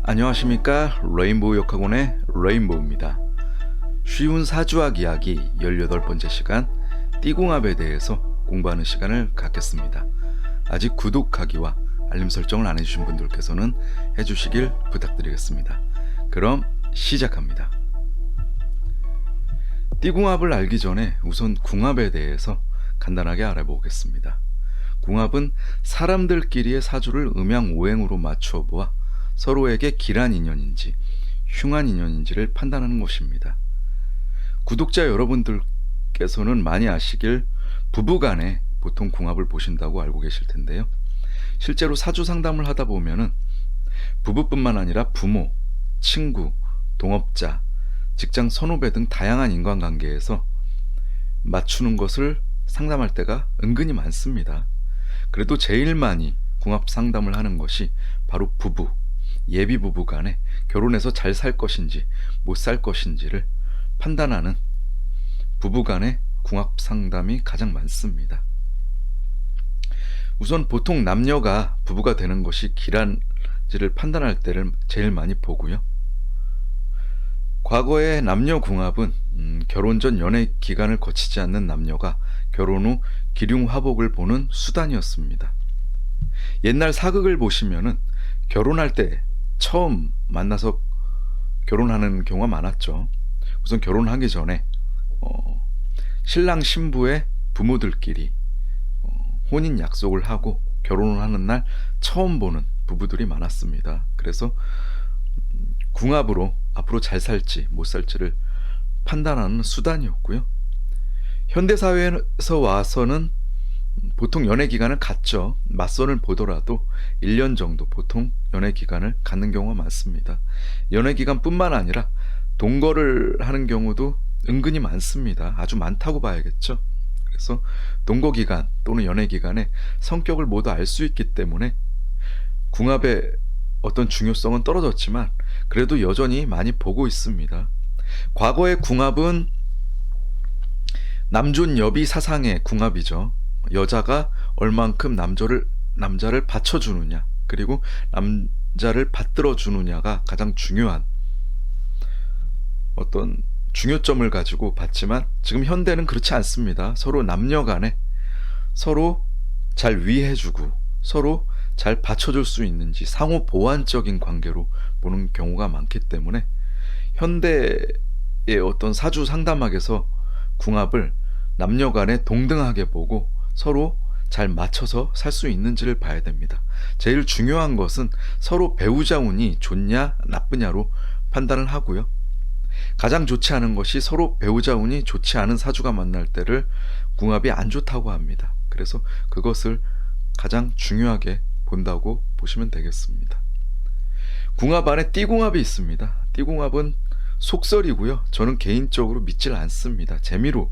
안녕하십니까. 레인보우 역학원의 레인보우입니다. 쉬운 사주학 이야기 18번째 시간 띠궁합에 대해서 공부하는 시간을 갖겠습니다. 아직 구독하기와 알림 설정을 안 해주신 분들께서는 해주시길 부탁드리겠습니다. 그럼 시작합니다. 띠궁합을 알기 전에 우선 궁합에 대해서 간단하게 알아보겠습니다. 궁합은 사람들끼리의 사주를 음양오행으로 맞추어 보아 서로에게 길한 인연인지 흉한 인연인지를 판단하는 것입니다. 구독자 여러분들께서는 많이 아시길 부부간에 보통 궁합을 보신다고 알고 계실 텐데요. 실제로 사주 상담을 하다 보면은 부부뿐만 아니라 부모, 친구, 동업자, 직장 선후배 등 다양한 인간관계에서 맞추는 것을 상담할 때가 은근히 많습니다. 그래도 제일 많이 궁합 상담을 하는 것이 바로 부부, 예비 부부 간에 결혼해서 잘 살 것인지 못 살 것인지를 판단하는 부부 간의 궁합 상담이 가장 많습니다. 우선 보통 남녀가 부부가 되는 것이 길한지를 판단할 때를 제일 많이 보고요. 과거의 남녀 궁합은 결혼 전 연애 기간을 거치지 않는 남녀가 결혼 후 기륭화복을 보는 수단이었습니다. 옛날 사극을 보시면은 결혼할 때 처음 만나서 결혼하는 경우가 많았죠. 우선 결혼하기 전에 신랑 신부의 부모들끼리 혼인 약속을 하고 결혼을 하는 날 처음 보는 부부들이 많았습니다. 그래서 궁합으로 앞으로 잘 살지 못 살지를 판단하는 수단이었고요. 현대사회에서 와서는 보통 연애 기간을 갖죠. 맞선을 보더라도 1년 정도 보통 연애 기간을 갖는 경우가 많습니다. 연애 기간뿐만 아니라 동거를 하는 경우도 은근히 많습니다. 아주 많다고 봐야겠죠. 그래서 동거 기간 또는 연애 기간에 성격을 모두 알 수 있기 때문에 궁합의 어떤 중요성은 떨어졌지만 그래도 여전히 많이 보고 있습니다. 과거의 궁합은 남존여비 사상의 궁합이죠. 여자가 얼만큼 남자를 받쳐주느냐, 그리고 남자를 받들어 주느냐가 가장 중요한 어떤 중요점을 가지고 봤지만 지금 현대는 그렇지 않습니다. 서로 남녀 간에 서로 잘 위해주고 서로 잘 받쳐줄 수 있는지 상호 보완적인 관계로 보는 경우가 많기 때문에 현대의 어떤 사주 상담학에서 궁합을 남녀 간에 동등하게 보고 서로 잘 맞춰서 살 수 있는지를 봐야 됩니다. 제일 중요한 것은 서로 배우자 운이 좋냐 나쁘냐로 판단을 하고요. 가장 좋지 않은 것이 서로 배우자 운이 좋지 않은 사주가 만날 때를 궁합이 안 좋다고 합니다. 그래서 그것을 가장 중요하게 본다고 보시면 되겠습니다. 궁합 안에 띠궁합이 있습니다. 띠궁합은 속설이고요. 저는 개인적으로 믿질 않습니다. 재미로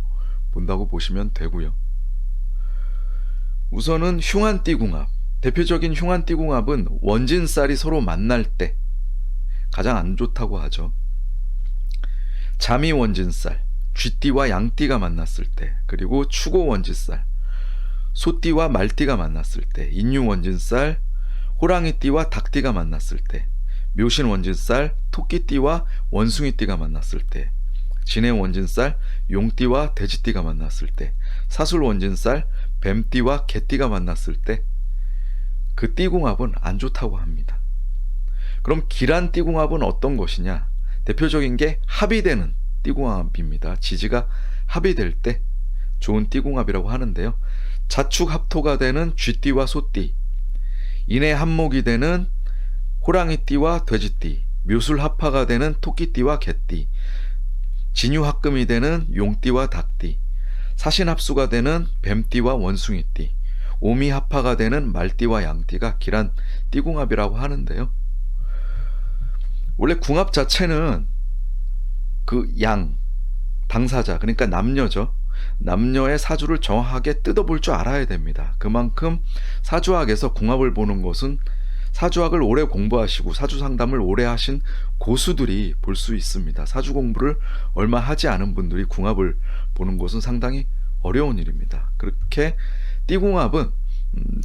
본다고 보시면 되고요. 우선은 흉한 띠궁합. 대표적인 흉한 띠궁합은 원진살이 서로 만날 때 가장 안 좋다고 하죠. 자미 원진살, 쥐띠와 양띠가 만났을 때, 그리고 추고 원진살, 소띠와 말띠가 만났을 때, 인유 원진살, 호랑이띠와 닭띠가 만났을 때, 묘신 원진살, 토끼띠와 원숭이띠가 만났을 때, 진해 원진살, 용띠와 돼지띠가 만났을 때, 사술 원진살, 뱀띠와 개띠가 만났을 때 그 띠궁합은 안 좋다고 합니다. 그럼 길한 띠궁합은 어떤 것이냐? 대표적인 게 합이 되는 띠궁합입니다. 지지가 합이 될 때 좋은 띠궁합이라고 하는데요. 자축 합토가 되는 쥐띠와 소띠, 인해 합목이 되는 호랑이띠와 돼지띠, 묘술 합화가 되는 토끼띠와 개띠, 진유 합금이 되는 용띠와 닭띠, 사신 합수가 되는 뱀띠와 원숭이띠, 오미 합화가 되는 말띠와 양띠가 길한 띠궁합이라고 하는데요. 원래 궁합 자체는 그 양, 당사자, 그러니까 남녀죠. 남녀의 사주를 정확하게 뜯어볼 줄 알아야 됩니다. 그만큼 사주학에서 궁합을 보는 것은 사주학을 오래 공부하시고 사주 상담을 오래 하신 고수들이 볼 수 있습니다. 사주 공부를 얼마 하지 않은 분들이 궁합을 보는 것은 상당히 어려운 일입니다. 그렇게 띠궁합은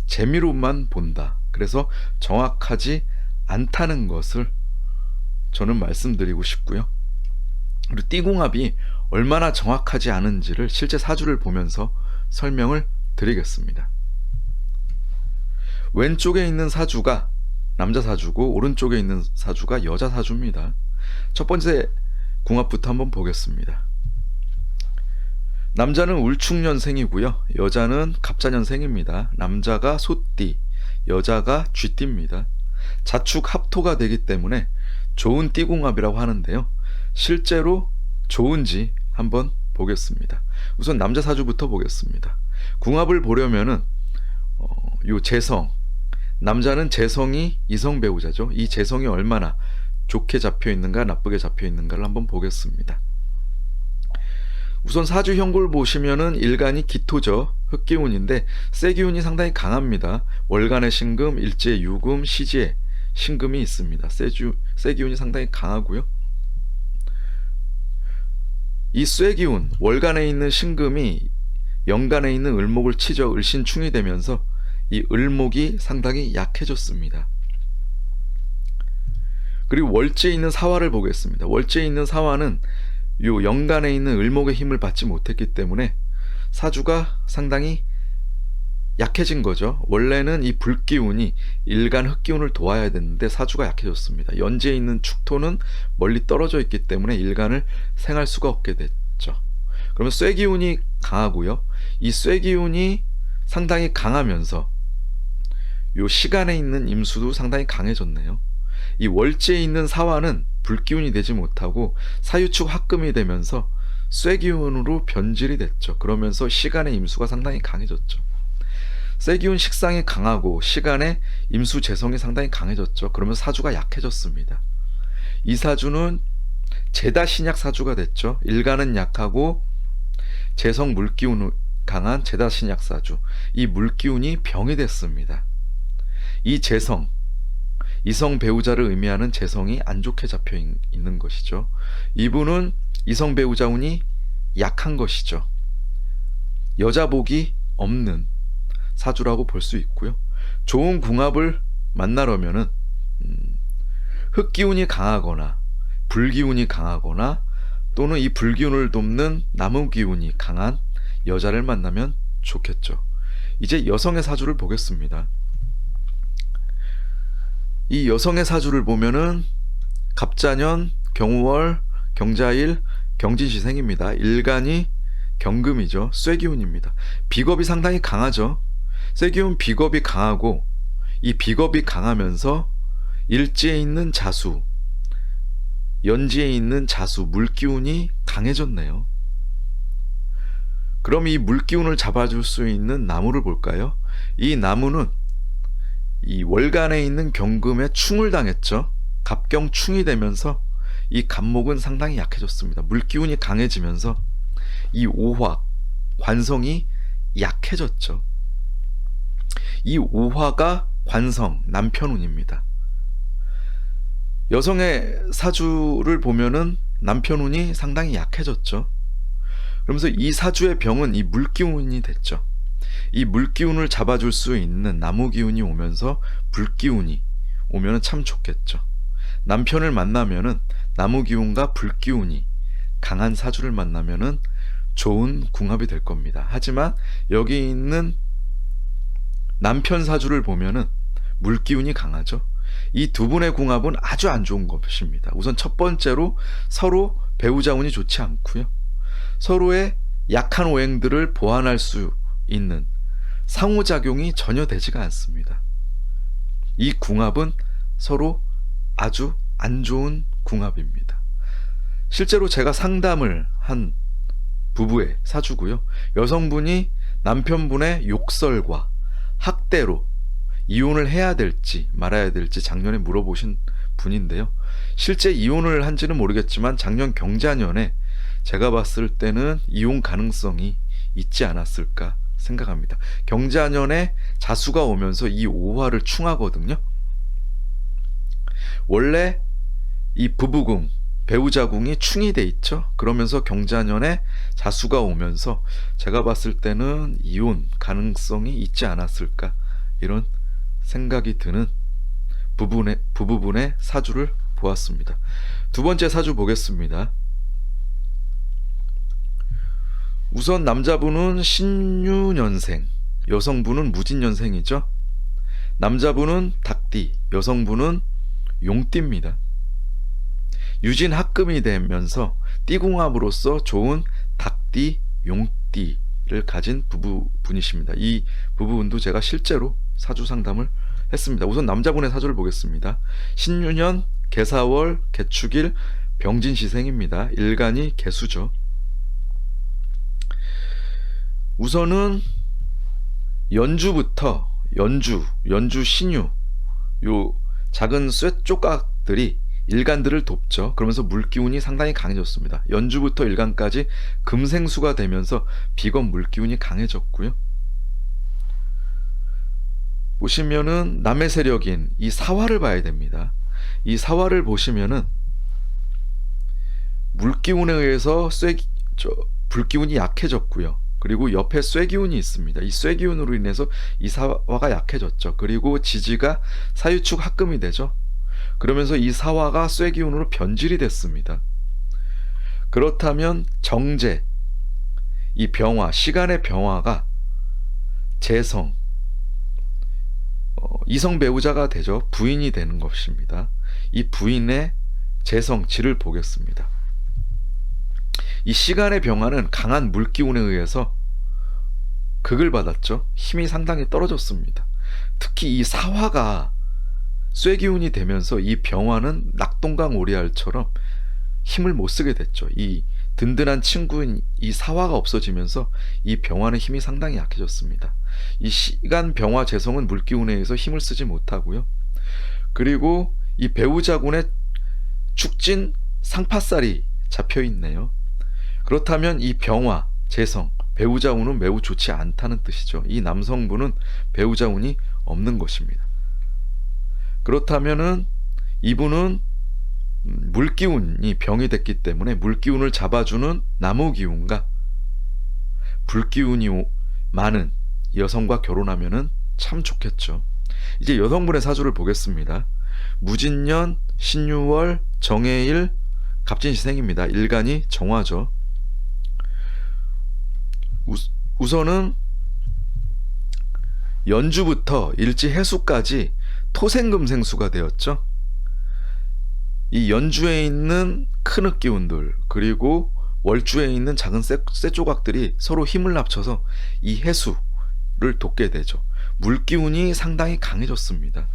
재미로만 본다. 그래서 정확하지 않다는 것을 저는 말씀드리고 싶고요. 그리고 띠궁합이 얼마나 정확하지 않은지를 실제 사주를 보면서 설명을 드리겠습니다. 왼쪽에 있는 사주가 남자 사주고 오른쪽에 있는 사주가 여자 사주입니다. 첫 번째 궁합부터 한번 보겠습니다. 남자는 울축년생이고요. 여자는 갑자년생입니다. 남자가 소띠, 여자가 쥐띠입니다. 자축 합토가 되기 때문에 좋은 띠궁합이라고 하는데요. 실제로 좋은지 한번 보겠습니다. 우선 남자 사주부터 보겠습니다. 궁합을 보려면은 요 재성, 남자는 재성이 이성 배우자죠. 이 재성이 얼마나 좋게 잡혀 있는가 나쁘게 잡혀 있는가를 한번 보겠습니다. 우선 사주 형국을 보시면은 일간이 기토죠. 흑기운인데 쇠기운이 상당히 강합니다. 월간의 신금, 일지의 유금, 시지의 신금이 있습니다. 쇠기운이 상당히 강하고요. 이 쇠기운, 월간에 있는 신금이 연간에 있는 을목을 치죠. 을신충이 되면서 이 을목이 상당히 약해졌습니다. 그리고 월지에 있는 사화를 보겠습니다. 월지에 있는 사화는 요 연간에 있는 을목의 힘을 받지 못했기 때문에 사주가 상당히 약해진 거죠. 원래는 이 불기운이 일간 흑기운을 도와야 되는데 사주가 약해졌습니다. 연지에 있는 축토는 멀리 떨어져 있기 때문에 일간을 생할 수가 없게 됐죠. 그러면 쇠기운이 강하고요. 이 쇠기운이 상당히 강하면서 요 시간에 있는 임수도 상당히 강해졌네요. 이 월지에 있는 사화는 불기운이 되지 못하고 사유축 합금이 되면서 쇠기운으로 변질이 됐죠. 그러면서 시간의 임수가 상당히 강해졌죠. 쇠기운 식상이 강하고 시간의 임수 재성이 상당히 강해졌죠. 그러면 사주가 약해졌습니다. 이 사주는 제다신약 사주가 됐죠. 일간은 약하고 재성 물기운 강한 제다신약 사주. 이 물기운이 병이 됐습니다. 이 재성, 이성 배우자를 의미하는 재성이 안 좋게 잡혀 있는 것이죠. 이분은 이성 배우자 운이 약한 것이죠. 여자 복이 없는 사주라고 볼 수 있고요. 좋은 궁합을 만나려면은 흑기운이 강하거나 불기운이 강하거나 또는 이 불기운을 돕는 나무기운이 강한 여자를 만나면 좋겠죠. 이제 여성의 사주를 보겠습니다. 이 여성의 사주를 보면은 갑자년, 경우월, 경자일, 경진시생입니다. 일간이 경금이죠. 쇠기운입니다. 비겁이 상당히 강하죠. 쇠기운 비겁이 강하고 이 비겁이 강하면서 일지에 있는 자수, 연지에 있는 자수, 물기운이 강해졌네요. 그럼 이 물기운을 잡아줄 수 있는 나무를 볼까요? 이 나무는 이 월간에 있는 경금에 충을 당했죠. 갑경충이 되면서 이 갑목은 상당히 약해졌습니다. 물기운이 강해지면서 이 오화, 관성이 약해졌죠. 이 오화가 관성, 남편운입니다. 여성의 사주를 보면은 남편운이 상당히 약해졌죠. 그러면서 이 사주의 병은 이 물기운이 됐죠. 이 물기운을 잡아줄 수 있는 나무기운이 오면서 불기운이 오면 참 좋겠죠. 남편을 만나면은 나무기운과 불기운이 강한 사주를 만나면은 좋은 궁합이 될 겁니다. 하지만 여기 있는 남편 사주를 보면은 물기운이 강하죠. 이 두 분의 궁합은 아주 안 좋은 것입니다. 우선 첫 번째로 서로 배우자 운이 좋지 않고요. 서로의 약한 오행들을 보완할 수 있는 상호작용이 전혀 되지가 않습니다. 이 궁합은 서로 아주 안 좋은 궁합입니다. 실제로 제가 상담을 한 부부의 사주고요. 여성분이 남편분의 욕설과 학대로 이혼을 해야 될지 말아야 될지 작년에 물어보신 분인데요. 실제 이혼을 한지는 모르겠지만 작년 경자년에 제가 봤을 때는 이혼 가능성이 있지 않았을까 생각합니다. 경자년에 자수가 오면서 이 오화를 충하거든요. 원래 이 부부궁, 배우자궁이 충이 돼 있죠. 그러면서 경자년에 자수가 오면서 제가 봤을 때는 이혼 가능성이 있지 않았을까 이런 생각이 드는 부부분의 사주를 보았습니다. 두 번째 사주 보겠습니다. 우선 남자분은 신유년생, 여성분은 무진년생이죠. 남자분은 닭띠, 여성분은 용띠입니다. 유진합금이 되면서 띠궁합으로서 좋은 닭띠, 용띠를 가진 부부분이십니다. 이 부부분도 제가 실제로 사주 상담을 했습니다. 우선 남자분의 사주를 보겠습니다. 신유년, 개사월, 개축일, 병진시생입니다. 일간이 개수죠. 우선은 연주부터 연주 신유, 요 작은 쇠조각들이 일간들을 돕죠. 그러면서 물기운이 상당히 강해졌습니다. 연주부터 일간까지 금생수가 되면서 비건 물기운이 강해졌고요. 보시면은 남의 세력인 이 사화를 봐야 됩니다. 이 사화를 보시면은 물기운에 의해서 불기운이 약해졌고요. 그리고 옆에 쇠기운이 있습니다. 이 쇠기운으로 인해서 이 사화가 약해졌죠. 그리고 지지가 사유축 합금이 되죠. 그러면서 이 사화가 쇠기운으로 변질이 됐습니다. 그렇다면 정제, 이 병화, 시간의 병화가 재성, 이성 배우자가 되죠. 부인이 되는 것입니다. 이 부인의 재성지를 보겠습니다. 이 시간의 병화는 강한 물기운에 의해서 극을 받았죠. 힘이 상당히 떨어졌습니다. 특히 이 사화가 쇠기운이 되면서 이 병화는 낙동강 오리알처럼 힘을 못 쓰게 됐죠. 이 든든한 친구인 이 사화가 없어지면서 이 병화는 힘이 상당히 약해졌습니다. 이 시간 병화 재성은 물기운에 의해서 힘을 쓰지 못하고요. 그리고 이 배우자군의 축진 상파살이 잡혀 있네요. 그렇다면 이 병화 재성 배우자 운은 매우 좋지 않다는 뜻이죠. 이 남성분은 배우자 운이 없는 것입니다. 그렇다면은 이분은 물기운이 병이 됐기 때문에 물기운을 잡아주는 나무기운과 불기운이 많은 여성과 결혼하면은 참 좋겠죠. 이제 여성분의 사주를 보겠습니다. 무진년, 신유월, 정해일, 갑진시생입니다. 일간이 정화죠. 우선은 연주부터 일지해수까지 토생금생수가 되었죠. 이 연주에 있는 큰 흑기운들 그리고 월주에 있는 작은 쇠조각들이 서로 힘을 합쳐서 이 해수를 돕게 되죠. 물기운이 상당히 강해졌습니다.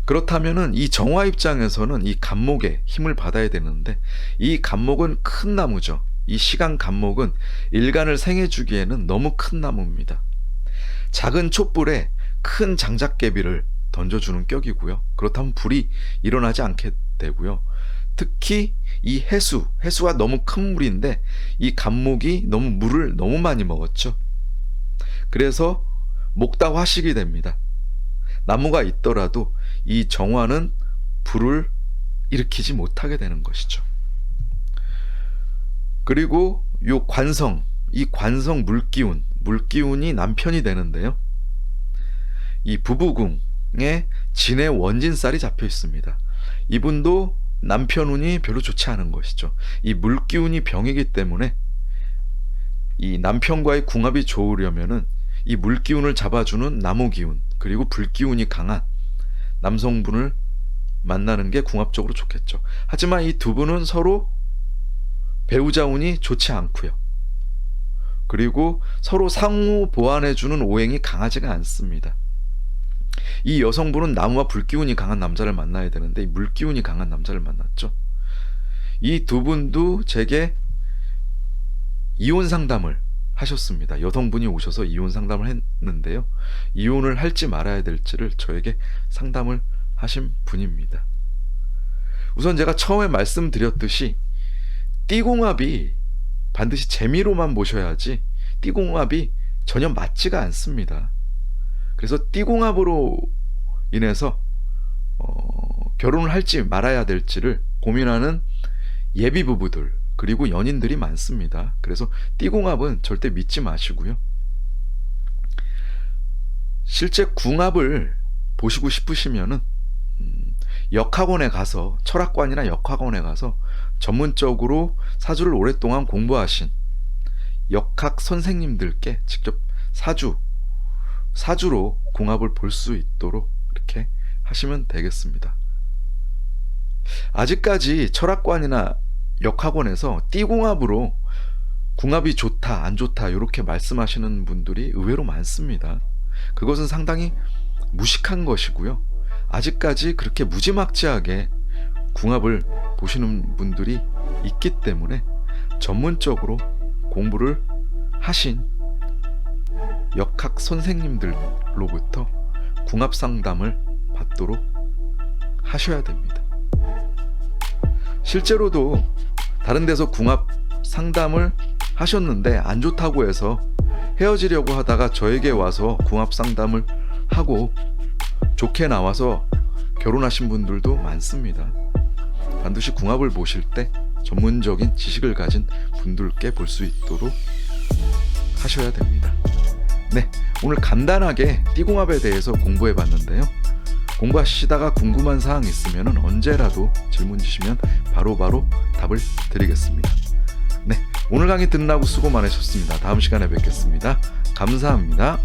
그렇다면은 이 정화 입장에서는 이 간목에 힘을 받아야 되는데 이 간목은 큰 나무죠. 이 시간 간목은 일간을 생해주기에는 너무 큰 나무입니다. 작은 촛불에 큰 장작개비를 던져주는 격이고요. 그렇다면 불이 일어나지 않게 되고요. 특히 이 해수가 너무 큰 물인데 이 간목이 물을 너무 많이 먹었죠. 그래서 목다화식이 됩니다. 나무가 있더라도 이 정화는 불을 일으키지 못하게 되는 것이죠. 그리고 요 이 관성 물기운이 남편이 되는데요. 이 부부궁에 진의 원진살이 잡혀 있습니다. 이분도 남편 운이 별로 좋지 않은 것이죠. 이 물기운이 병이기 때문에 이 남편과의 궁합이 좋으려면은 이 물기운을 잡아주는 나무기운 그리고 불기운이 강한 남성분을 만나는 게 궁합적으로 좋겠죠. 하지만 이 두 분은 서로 배우자 운이 좋지 않고요. 그리고 서로 상호 보완해주는 오행이 강하지가 않습니다. 이 여성분은 나무와 불기운이 강한 남자를 만나야 되는데 이 물기운이 강한 남자를 만났죠. 이 두 분도 제게 이혼 상담을 하셨습니다. 여성분이 오셔서 이혼 상담을 했는데요. 이혼을 할지 말아야 될지를 저에게 상담을 하신 분입니다. 우선 제가 처음에 말씀드렸듯이 띠궁합이 반드시 재미로만 보셔야지 띠궁합이 전혀 맞지가 않습니다. 그래서 띠궁합으로 인해서 결혼을 할지 말아야 될지를 고민하는 예비 부부들 그리고 연인들이 많습니다. 그래서 띠궁합은 절대 믿지 마시고요. 실제 궁합을 보시고 싶으시면은 역학원에 가서, 철학관이나 역학원에 가서 전문적으로 사주를 오랫동안 공부하신 역학 선생님들께 직접 사주로 궁합을 볼 수 있도록 이렇게 하시면 되겠습니다. 아직까지 철학관이나 역학원에서 띠궁합으로 궁합이 좋다 안 좋다 이렇게 말씀하시는 분들이 의외로 많습니다. 그것은 상당히 무식한 것이고요. 아직까지 그렇게 무지막지하게 궁합을 보시는 분들이 있기 때문에 전문적으로 공부를 하신 역학 선생님들로부터 궁합 상담을 받도록 하셔야 됩니다. 실제로도 다른 데서 궁합 상담을 하셨는데 안 좋다고 해서 헤어지려고 하다가 저에게 와서 궁합 상담을 하고 좋게 나와서 결혼하신 분들도 많습니다. 반드시 궁합을 보실 때 전문적인 지식을 가진 분들께 볼 수 있도록 하셔야 됩니다. 네, 오늘 간단하게 띠궁합에 대해서 공부해 봤는데요. 공부하시다가 궁금한 사항 있으면 언제라도 질문 주시면 바로바로 답을 드리겠습니다. 네, 오늘 강의 듣느라고 수고 많으셨습니다. 다음 시간에 뵙겠습니다. 감사합니다.